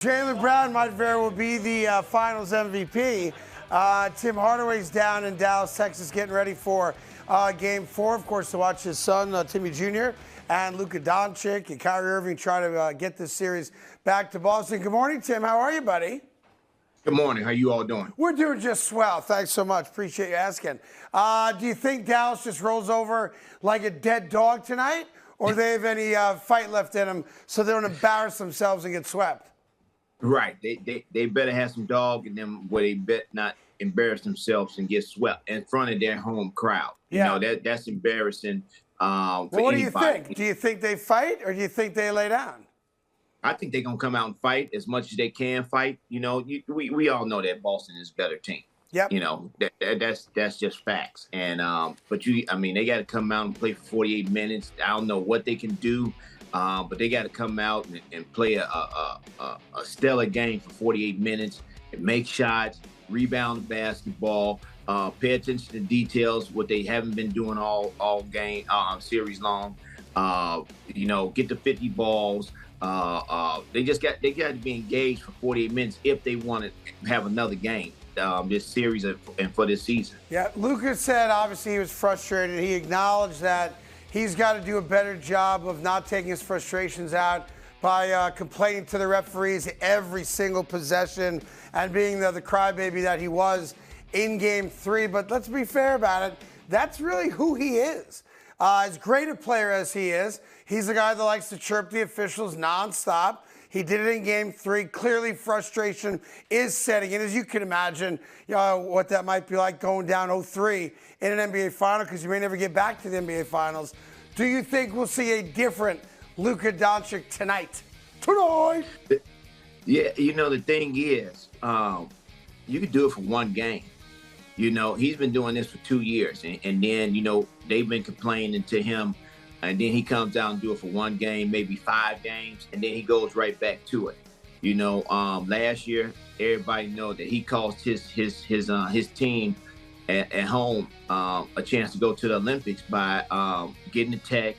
Jaylen Brown might very well be the Finals MVP. Tim Hardaway's down in Dallas, Texas, getting ready for Game 4, of course, to watch his son, Timmy Jr., and Luka Doncic and Kyrie Irving try to get this series back to Boston. Good morning, Tim. How are you, buddy? Good morning. How you all doing? We're doing just swell. Thanks so much. Appreciate you asking. Do you think Dallas just rolls over like a dead dog tonight, or do they have any fight left in them so they don't embarrass themselves and get swept? Right. They better have some dog in them where they bet not embarrass themselves and get swept in front of their home crowd. Yeah. You know, that's embarrassing for what anybody. do you think? Do you think they fight, or do you think they lay down? I think they're going to come out and fight as much as they can fight. You know, we all know that Boston is a better team. Yep. You know, that's just facts. And but they got to come out and play for 48 minutes. I don't know what they can do. But they got to come out and play a stellar game for 48 minutes and make shots, rebound the basketball, pay attention to details, what they haven't been doing all game, series long. You know, get the 50 balls. They got to be engaged for 48 minutes if they want to have another game this series and for this season. Yeah, Luka said obviously he was frustrated. He acknowledged that he's got to do a better job of not taking his frustrations out by complaining to the referees every single possession and being the crybaby that he was in Game 3. But let's be fair about it. That's really who he is. As great a player as he is, he's a guy that likes to chirp the officials nonstop. He did it in Game 3. Clearly, frustration is setting in. As you can imagine, you know, what that might be like going down 0-3 in an NBA Final, because you may never get back to the NBA Finals. Do you think we'll see a different Luka Doncic tonight? Yeah, you know, the thing is, you could do it for one game. You know, he's been doing this for 2 years. And then, you know, they've been complaining to him. And then he comes out and do it for one game, maybe 5 games, and then he goes right back to it. You know, last year, everybody know that he cost his team at home a chance to go to the Olympics by getting attacked,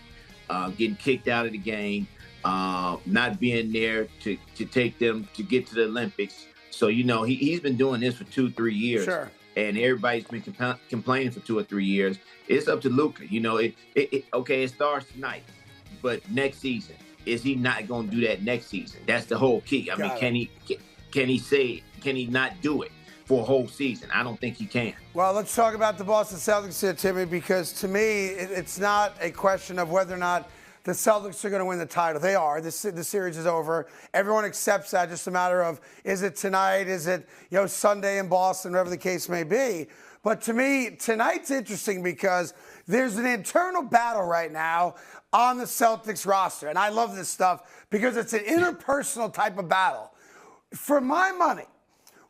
getting kicked out of the game, not being there to take them to get to the Olympics. So, you know, he's been doing this for 2-3 years. Sure. And everybody's been complaining for 2 or 3 years. It's up to Luka. You know, it starts tonight, but next season, is he not going to do that next season? That's the whole key. I mean, can he not do it for a whole season? I don't think he can. Well, let's talk about the Boston Celtics here, Timmy, because to me, it's not a question of whether or not the Celtics are going to win the title. They are. The series is over. Everyone accepts that. Just a matter of, is it tonight? Is it, you know, Sunday in Boston, whatever the case may be. But to me, tonight's interesting because there's an internal battle right now on the Celtics roster. And I love this stuff because it's an interpersonal type of battle. For my money,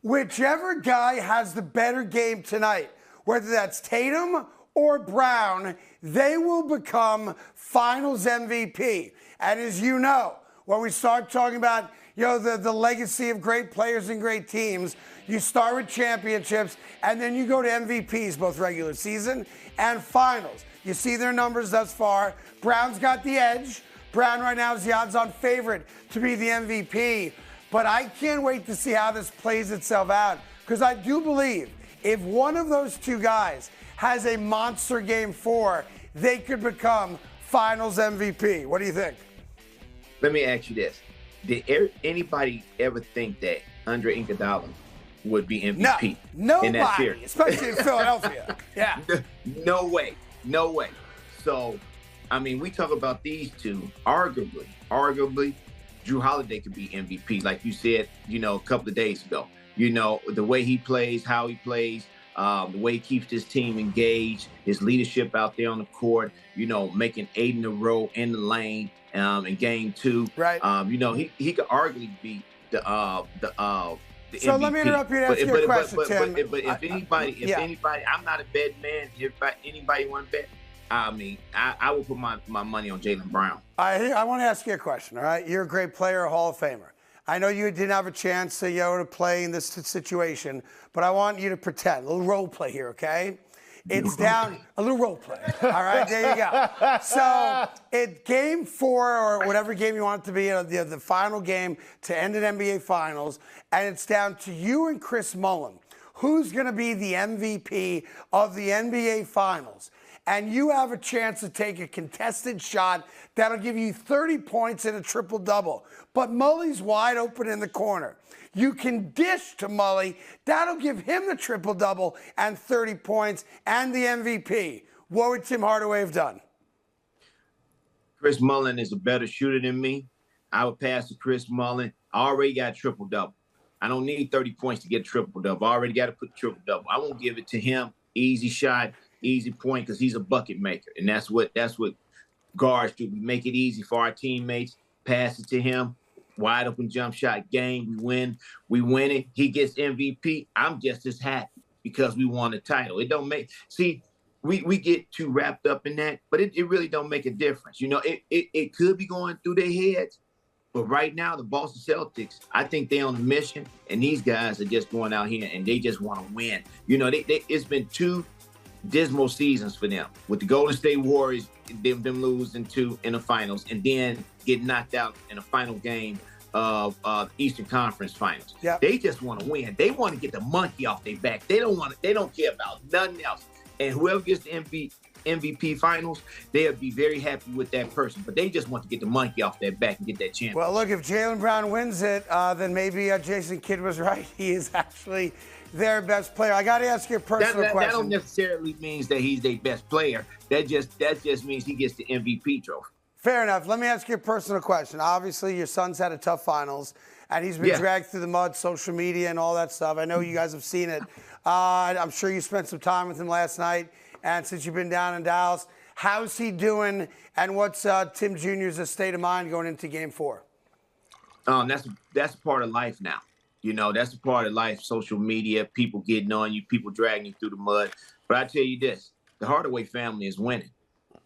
whichever guy has the better game tonight, whether that's Tatum or Brown, they will become Finals MVP. And as you know, when we start talking about, you know, the legacy of great players and great teams, you start with championships, and then you go to MVPs, both regular season and finals. You see their numbers thus far. Brown's got the edge. Brown right now is the odds-on favorite to be the MVP. But I can't wait to see how this plays itself out, because I do believe if one of those two guys has a monster Game 4, they could become Finals MVP. What do you think? Let me ask you this. Did anybody ever think that Andre Iguodala would be MVP? No, in that series? Nobody, especially in Philadelphia. Yeah. No way. So, I mean, we talk about these two. Arguably, Drew Holiday could be MVP, like you said, you know, a couple of days ago. You know, the way he plays, how he plays, the way he keeps his team engaged, his leadership out there on the court, you know, making 8 in a row in the lane in Game 2. Right. You know, he could arguably be the so MVP. let me interrupt you and ask you a question, Tim. But if anybody, I'm not a bet man. If anybody want to bet, I mean, I would put my money on Jaylen Brown. I want to ask you a question, all right? You're a great player, a Hall of Famer. I know you didn't have a chance to, to play in this situation, but I want you to pretend, a little role play here, okay? It's down a little role play. All right, there you go. So game 4 or whatever game you want it to be, the final game to end an NBA Finals, and it's down to you and Chris Mullin. Who's going to be the MVP of the NBA Finals? And you have a chance to take a contested shot that'll give you 30 points and a triple-double. But Mully's wide open in the corner. You can dish to Mully. That'll give him the triple-double and 30 points and the MVP. What would Tim Hardaway have done? Chris Mullin is a better shooter than me. I would pass to Chris Mullin. I already got a triple-double. I don't need 30 points to get a triple-double. I already got to put triple-double. I won't give it to him. Easy shot, easy point, because he's a bucket maker. And that's what guards do. We make it easy for our teammates. Pass it to him. Wide open jump shot game. We win. We win it. He gets MVP. I'm just as happy because we won the title. It don't make – see, we get too wrapped up in that, but it really don't make a difference. You know, it could be going through their heads. But right now, the Boston Celtics, I think they're on a mission, and these guys are just going out here and they just want to win. You know, it's been 2 dismal seasons for them, with the Golden State Warriors, them losing in the finals, and then getting knocked out in the final game of Eastern Conference Finals. Yep. They just want to win. They want to get the monkey off their back. They don't care about nothing else. And whoever gets the MVP Finals, they'll be very happy with that person. But they just want to get the monkey off their back and get that chance. Well, look, if Jaylen Brown wins it, then maybe Jason Kidd was right. He is actually their best player. I got to ask you a personal question. That don't necessarily mean that he's their best player. That just means he gets the MVP trophy. Fair enough. Let me ask you a personal question. Obviously, your son's had a tough finals, and he's been dragged through the mud, social media, and all that stuff. I know you guys have seen it. I'm sure you spent some time with him last night. And since you've been down in Dallas, how's he doing? And what's Tim Jr.'s state of mind going into Game 4? That's part of life now. You know, that's a part of life. Social media, people getting on you, people dragging you through the mud. But I tell you this, the Hardaway family is winning.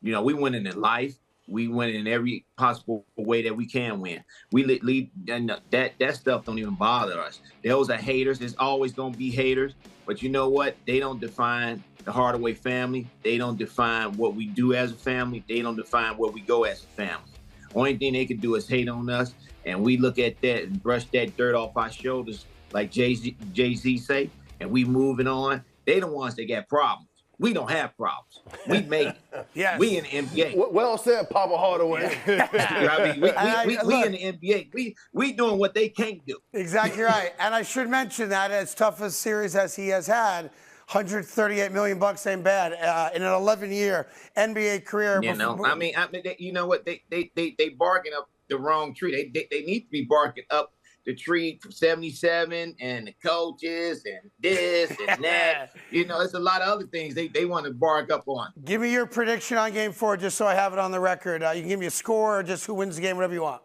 You know, we winning in life. We win in every possible way that we can win. We lead, and that stuff don't even bother us. Those are haters. There's always going to be haters. But you know what? They don't define the Hardaway family. They don't define what we do as a family. They don't define where we go as a family. Only thing they can do is hate on us, and we look at that and brush that dirt off our shoulders, like Jay-Z say, and we moving on. They the ones that got problems. We don't have problems. We made it. Yes. We in the NBA. Well said, Papa Hardaway. I mean, we in the NBA. We doing what they can't do. Exactly right. And I should mention that as tough a series as he has had, $138 million ain't bad in an 11-year NBA career. You know, I mean, you know what? They barking up the wrong tree. They need to be barking up the tree from 77 and the coaches and this and that. You know, it's a lot of other things they want to bark up on. Give me your prediction on Game 4, just so I have it on the record. You can give me a score or just who wins the game, whatever you want.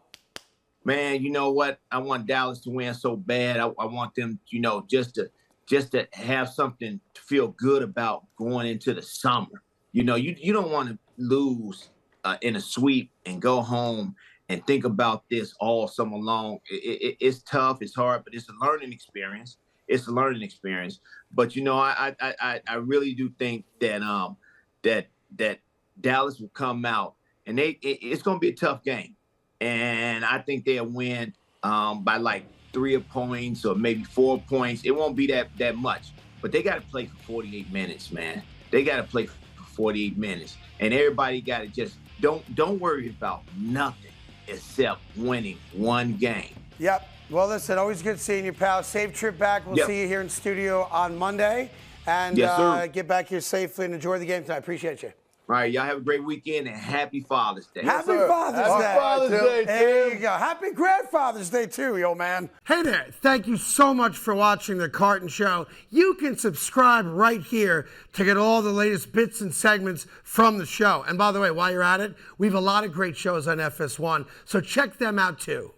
Man, you know what? I want Dallas to win so bad. I want them, you know, just to have something to feel good about going into the summer. You know, you don't want to lose in a sweep and go home and think about this all summer long. It's tough, it's hard, but it's a learning experience. It's a learning experience. But you know, I really do think that that Dallas will come out, and it's going to be a tough game, and I think they'll win by like 3 points or maybe 4 points. It won't be that much, but they got to play for 48 minutes, man. They got to play for 48 minutes, and everybody got to just don't worry about nothing except winning one game. Yep. Well, listen, always good seeing you, pal. Safe trip back. We'll see you here in studio on Monday. And get back here safely and enjoy the game tonight. Appreciate you. All right, y'all have a great weekend and happy Father's Day. Happy Father's Day. Happy Father's Day, Tim. There you go. Happy Grandfather's Day, too, yo, man. Hey there. Thank you so much for watching The Carton Show. You can subscribe right here to get all the latest bits and segments from the show. And by the way, while you're at it, we have a lot of great shows on FS1, so check them out, too.